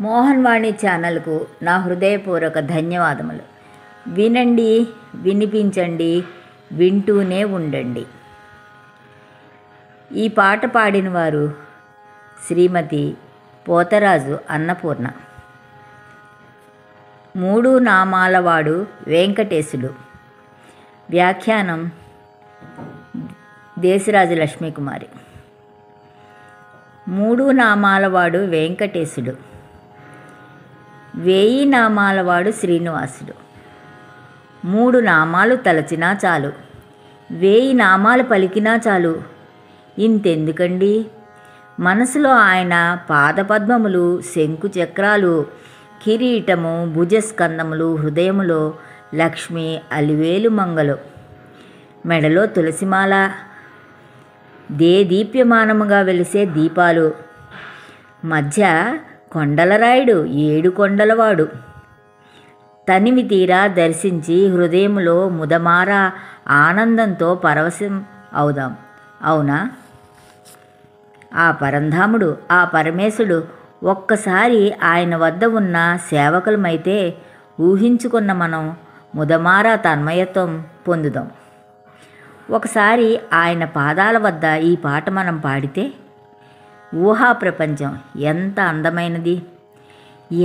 మోహన్ వాణి ఛానల్కు నా హృదయపూర్వక ధన్యవాదములు. వినండి, వినిపించండి, వింటూనే ఉండండి. ఈ పాట పాడిన వారు శ్రీమతి పోతరాజు అన్నపూర్ణ. మూడు నామాలవాడు వెంకటేశుడు. వ్యాఖ్యానం దేశరాజు లక్ష్మీకుమారి. మూడు నామాలవాడు వెంకటేశుడు, 1000 నామాలవాడు శ్రీనివాసుడు. 3 నామాలు తలచినా చాలు, 1000 నామాలు పలికినా చాలు. ఇంతెందుకండి, మనసులో ఆయన పాదపద్మములు, శంకు చక్రాలు, కిరీటము, భుజస్కందములు, హృదయములో లక్ష్మి, అలివేలు మంగలు, మెడలో తులసిమాల, దేదీప్యమానముగా వెలిసే దీపాలు, మధ్య కొండలరాయుడు, 7 కొండలవాడు. తనివి తీరా దర్శించి హృదయములో ముదమార ఆనందంతో పరవశం అవుదాం. అవునా? ఆ పరంధాముడు, ఆ పరమేశుడు ఒక్కసారి ఆయన వద్ద ఉన్న సేవకులమైతే ఊహించుకున్న మనం ముదమార తన్మయత్వం పొందుదాం. ఒకసారి ఆయన పాదాల వద్ద ఈ పాట మనం పాడితే ఊహా ప్రపంచం ఎంత అందమైనది.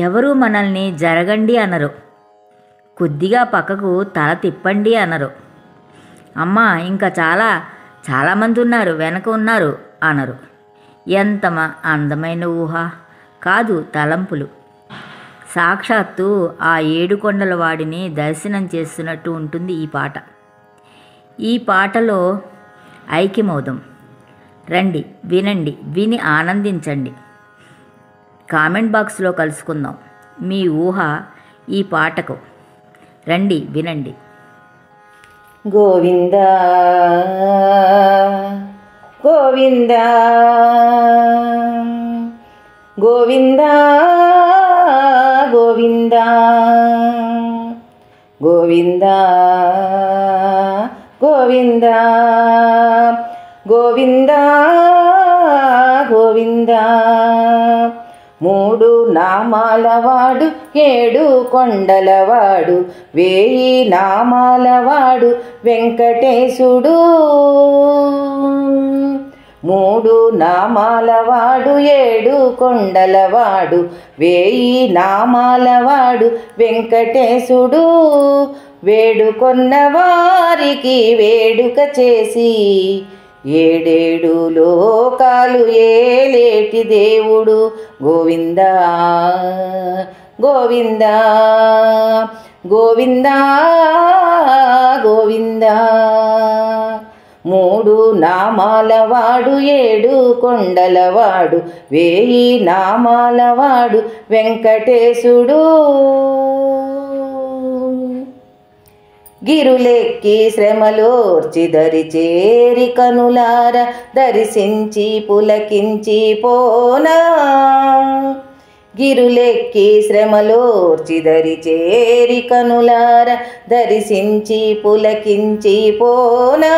ఎవరూ మనల్ని జరగండి అనరు, కొద్దిగా పక్కకు తల తిప్పండి అనరు. అమ్మా ఇంకా చాలామంది ఉన్నారు, వెనక ఉన్నారు అనరు. ఎంత అందమైన ఊహ కాదు, తలంపులు. సాక్షాత్తు ఆ 7 కొండల వాడిని దర్శనం చేస్తున్నట్టు ఉంటుంది ఈ పాట. ఈ పాటలో ఐక్యమవుదాం. రండి, వినండి, విని ఆనందించండి. కామెంట్ బాక్స్లో కలుసుకుందాం మీ ఊహ ఈ పాటకు. రండి, వినండి. గోవింద గోవింద గోవింద గోవింద గోవింద గోవింద గోవింద గోవింద. 3 నామాలవాడు, 7 కొండలవాడు, 1000 నామాలవాడు వెంకటేశుడు. 3 నామాలవాడు, 7 కొండలవాడు, 1000 నామాలవాడు వెంకటేశుడు. వేడుకొన్న వారికి వేడుక చేసి 7 లోకాలు ఏలేటి దేవుడు. గోవింద గోవింద గోవింద గోవింద. 3 నామాలవాడు, 7 కొండలవాడు, 1000 నామాలవాడు వెంకటేశుడు. గిరులెక్కి శ్రమలోర్చి దరి చేరి కనులార దర్శించి పులకించి పోనా. గిరులెక్కి శ్రమలోర్చి దరి చేరి కనులార దర్శించి పులకించి పోనా.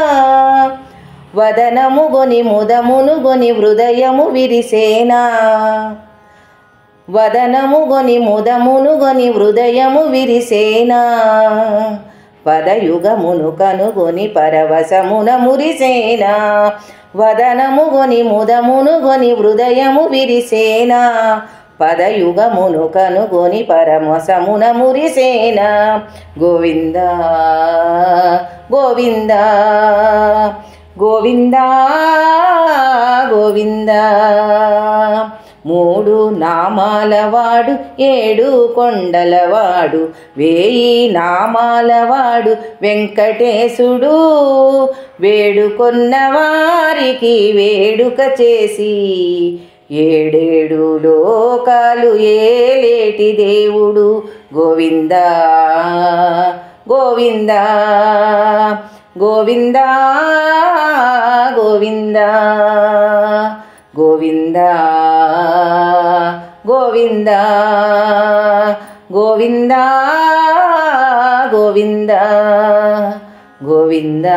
వదనము గొని ముదమును గొని హృదయము విరిసేనా. వదనము గొని ముదమును గొని హృదయము విరిసేనా. పదయుగమును కనుగొని పరవశమున మురిసేనా. వదనము గొని ముదమును గొని హృదయము విరిసేనా. పదయుగమును కనుగొని పరమశమున మురిసేనా. గోవింద గోవింద గోవింద గోవింద. 3 నామాలవాడు, 7 కొండలవాడు, 1000 నామాలవాడు వెంకటేశుడు. వేడుకొన్న వారికి వేడుక చేసి 7 లోకాలు ఏలేటి దేవుడు. గోవింద గోవింద గోవింద గోవింద గోవింద గోవింద గోవింద గోవింద గోవింద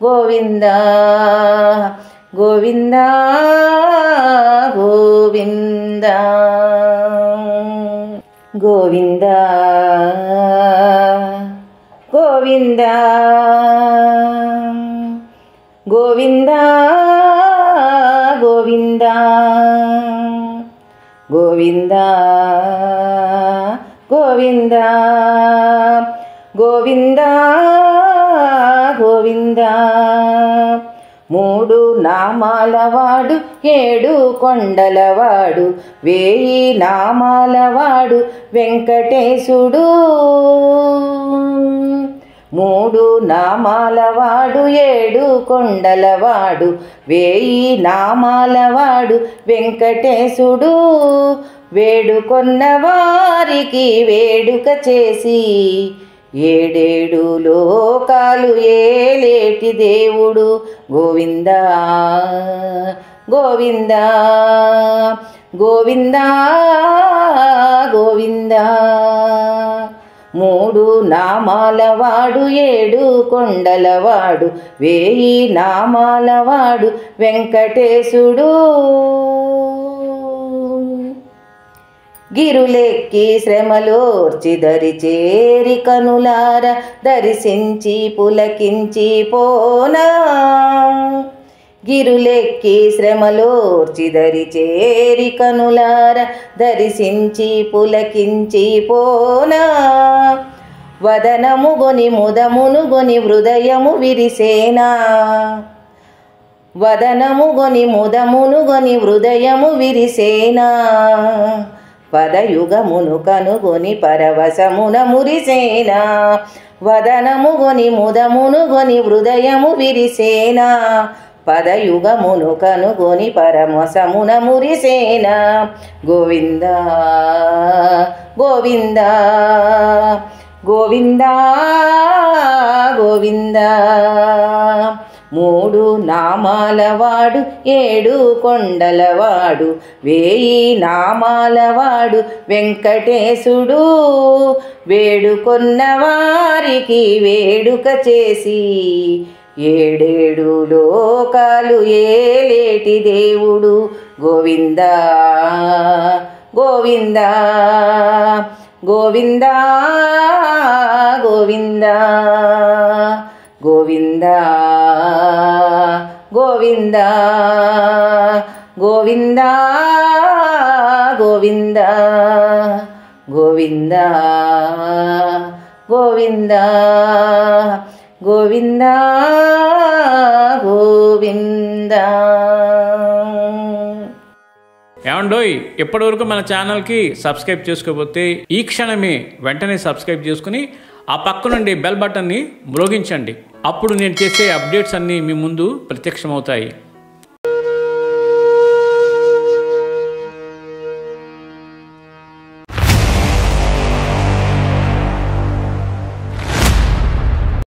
గోవింద గోవింద గోవింద గోవింద గోవింద గోవింద గోవింద గోవింద గోవింద గోవింద గోవింద మూడు నామాలవాడు ఏడు కొండలవాడు వేయి నామాలవాడు వెంకటేశుడు మూడు నామాలవాడు ఏడు కొండలవాడు వేయి నామాలవాడు వెంకటేశుడు వేడుకొన్న వారికి వేడుక చేసి ఏడేడు లోకాలు ఏలేటి దేవుడు గోవింద గోవింద గోవింద గోవింద మూడు నామాలవాడు ఏడు కొండలవాడు వేయి నామాలవాడు వెంకటేశుడు గిరులెక్కి శ్రమలోర్చి దరి చేరి కనులార దర్శించి పులకించి పోనా గిరులెక్కి శ్రమలోర్చి దరి చేరి కనులార దర్శించి పులకించి పోనా వదనము గొని ముదమును గొని హృదయము విరిసేనా వదనము గొని ముదమును గొని హృదయము విరిసేనా పదయుగమును కనుగొని పరవశమున మురిసేనా వదనము గొని ముదమును గొని హృదయము విరిసేనా పదయుగమును కనుగొని పరమశమున మురిసేనా గోవింద గోవింద గోవింద గోవింద మూడు నామాలవాడు ఏడు కొండలవాడు వేయి నామాలవాడు వెంకటేశుడు వేడుకొన్న వారికి వేడుక చేసి ఏడేడు లోకాలు ఏలేటి దేవుడు గోవింద గోవింద గోవింద గోవింద గోవింద గోవింద గోవింద గోవింద గోవింద గోవింద గోవింద గోవింద. ఏమండోయ్, ఇప్పటివరకు మన ఛానల్కి సబ్స్క్రైబ్ చేసుకోకపోతే ఈ క్షణమే వెంటనే సబ్స్క్రైబ్ చేసుకుని ఆ పక్క నుండి బెల్ బటన్ని మ్రోగించండి. అప్పుడు నేను చేసే అప్డేట్స్ అన్నీ మీ ముందు ప్రత్యక్షమవుతాయి.